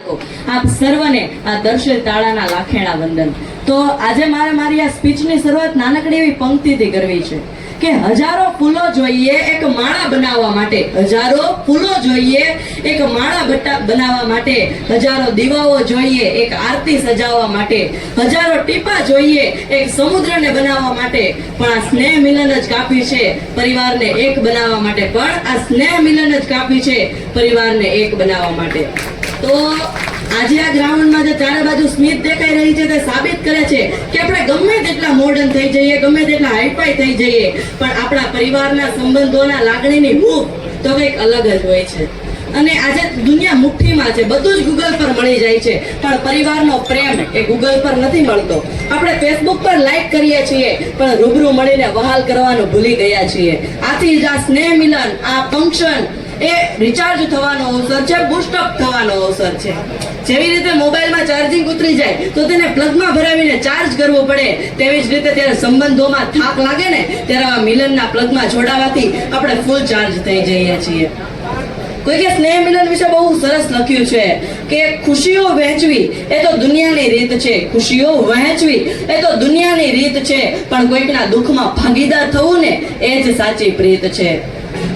આપ સર્વને આ દર્શિલ તાળાના લાખેણા વંદન। તો આજે મારી આ સ્પીચની શરૂઆત નાનકડી એવી પંક્તિથી કરવી છે કે હજારો ફૂલો જોઈએ એક માળા બનાવવા માટે, હજારો ફૂલો જોઈએ એક માળા બનાવવા માટે, હજારો દીવાઓ જોઈએ એક આરતી સજાવવા માટે, હજારો ટીપા જોઈએ એક સમુદ્રને બનાવવા માટે, પણ આ સ્નેહ મિલન જ કાફી છે પરિવારને એક બનાવવા માટે, પણ આ સ્નેહ મિલન જ કાફી છે પરિવારને એક બનાવવા માટે। તો આજે આ ગ્રાઉન્ડમાં જે ચારે બાજુ સ્મિત દેખાઈ રહી છે તે સાબિત કરે છે કે આપણે ગમે તેટલા મોડર્ન થઈ જઈએ, ગમે તેટલા હાઈફાઈ થઈ જઈએ, પણ આપણા પરિવારના સંબંધોના લાગણીની ભૂખ તો કંઈક અલગ જ હોય છે। અને આજે દુનિયા મુઠ્ઠીમાં છે, બધું જ ગૂગલ પર મળી જાય છે, પણ પરિવારનો પ્રેમ એ ગૂગલ પર નથી મળતો। આપણે ફેસબુક પર લાઈક કરીએ છીએ પણ રૂબરૂ મળીને વહાલ કરવાનું ભૂલી ગયા છીએ। આથી જ આ સ્નેહ મિલન, આ ફંક્શન એ રિચાર્જ થવાનો અવસર છે, બૂસ્ટઅપ થવાનો અવસર છે। જેવી રીતે મોબાઈલમાં ચાર્જિંગ ઉતરી જાય તો તેને પ્લગમાં ભરાવીને ચાર્જ કરવો પડે, તેવી જ રીતે ત્યારે સંબંધોમાં થાક લાગે ને ત્યારે આ મિલનના પ્લગમાં જોડાવાથી આપણે ફૂલ ચાર્જ થઈ જઈએ છીએ। કોઈકે સ્નેહ મિલન વિશે બહુ સરસ લખ્યું છે કે ખુશીઓ વહેંચવી એ તો દુનિયાની રીત છે, ખુશીઓ વહેંચવી એ તો દુનિયાની રીત છે, પણ કોઈકના દુઃખમાં ભાગીદાર થવું ને એ જ સાચી પ્રીત છે।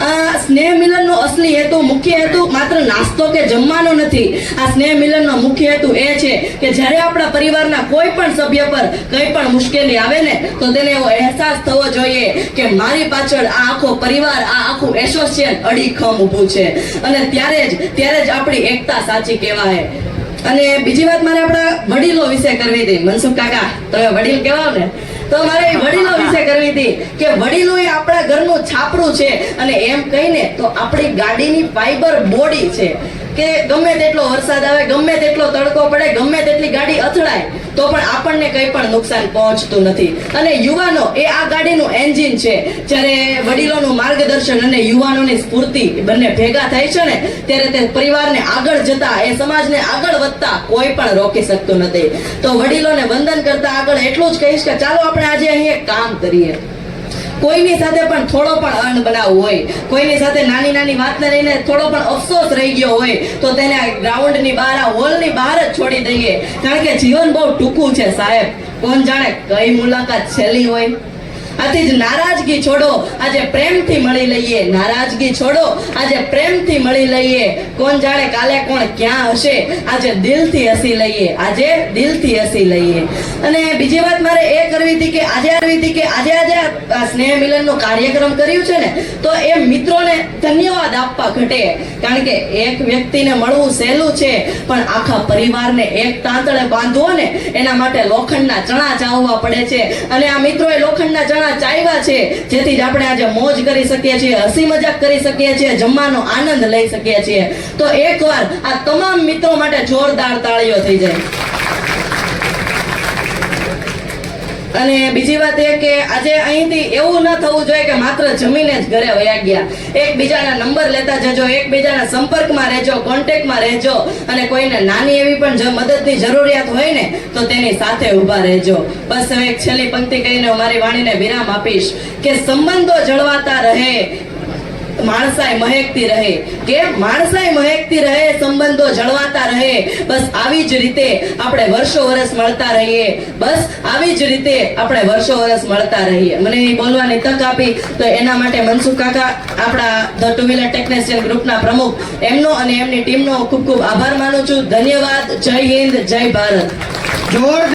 આ સ્નેહ મિલનનો અસલી હેતુ, મુખ્ય હેતુ માત્ર નાસ્તો કે જમવાનો નથી। આ સ્નેહ મિલનનો મુખ્ય હેતુ એ છે કે જ્યારે આપણા પરિવારના કોઈ પણ સભ્ય પર કંઈ પણ મુશ્કેલી આવે ને તો તેને એવો અહેસાસ થવો જોઈએ કે મારી પાછળ આ આખો પરિવાર, આ આખું એસોસિએશન અડીખમ ઊભું છે, અને ત્યારે જ આપણી એકતા સાચી કહેવાય। અને બીજી વાત મારે આપણા વડીલો વિશે કરવી હતી। મનસુખ કાકા, તમે વડીલ કહેવાવ ને, તો મારે વડીલો વિશે કરવી હતી કે વડીલો એ આપણા ઘરનું છાપરું છે, અને એમ કહીને તો આપણી ગાડીની ફાઈબર બોડી છે કે ગમે તેટલો વરસાદ આવે, ગમે તેટલો તડકો પડે, ગમે તેટલી ગાડી અથડાય તો પણ આપણને કંઈ પણ નુકસાન પહોંચતું નથી। અને યુવાનો એ આ ગાડીનું એન્જિન છે। જ્યારે વડીલોનું માર્ગદર્શન અને યુવાનોની સ્ફૂર્તિ બંને ભેગા થાય છે ને ત્યારે તે પરિવારને આગળ જતા, એ સમાજને આગળ વધતા કોઈ પણ રોકી શકતું નથી। તો વડીલોને વંદન કરતા આગળ એટલું જ કહીશ કે ચાલો આપણે આજે અહીં એક કામ કરીએ। કોઈની સાથે પણ થોડો પણ અણબનાવ હોય, કોઈની સાથે નાની નાની વાતને લઈને થોડો પણ અફસોસ રહી ગયો હોય તો તેને ગ્રાઉન્ડની બહાર, આ હોલની બહાર જ છોડી દઈએ, કારણ કે જીવન બહુ ટૂંકું છે સાહેબ, કોણ જાણે કઈ મુલાકાત છેલ્લી હોય। આથી જ નારાજગી છોડો, આજે પ્રેમથી મળી લઈએ, નારાજગી છોડો, આજે પ્રેમથી મળી લઈએ, કોણ જાણે કાલે કોણ ક્યાં હશે, આજે દિલથી હસી લઈએ, આજે દિલથી હસી લઈએ। અને બીજી વાત મારે એ કરવી હતી કે આજે આ સ્નેહ મિલનનો કાર્યક્રમ કર્યું છે ને તો એ મિત્રોને ધન્યવાદ આપવા ઘટે, કારણ કે એક વ્યક્તિને મળવું સહેલું છે પણ આખા પરિવારને એક તાંતળે બાંધવો ને એના માટે લોખંડના ચણા ચાવવા પડે છે, અને આ મિત્રોએ લોખંડના ચણા ચાવ્યા છે જેથી જ આપણે આજે મોજ કરી શકીએ છીએ, હસી મજાક કરી શકીએ છીએ, જમવાનો આનંદ લઈ શકીએ છીએ। તો એકવાર આ તમામ મિત્રો માટે જોરદાર તાળીઓ થઈ જાય। અને બીજી વાત એ કે આજે અહીંથી એવું ન થવું જોઈએ કે માત્ર જમીને જ ઘરે વયા ગયા। એકબીજાના નંબર લેતા જજો, એકબીજાના સંપર્કમાં રહેજો, કોન્ટેક્ટમાં રહેજો, અને કોઈને નાની એવી પણ મદદની જરૂરિયાત હોય ને તો તેની સાથે ઊભા રહેજો। બસ હવે એક છેલ્લી પંક્તિ કહીને હું મારી વાણીને વિરામ આપીશ કે સંબંધો જળવાતા રહે, માણસાઈ મહેકતી રહે, કે માણસાઈ મહેકતી રહે, સંબંધો જળવાતા રહે, બસ આવી જ રીતે આપણે વર્ષો વર્ષ મળતા રહીએ, બસ આવી જ રીતે આપણે વર્ષો વર્ષ મળતા રહીએ। મને બોલવાની તક આપી તો એના માટે મનસુખ કાકા, આપણા ધ ટુ વ્હીલર ટેકનિશિયન ગ્રુપના પ્રમુખ, એમનો અને એમની ટીમનો ખૂબ ખૂબ આભાર માનું છું। ધન્યવાદ। જય હિન્દ, જય ભારત।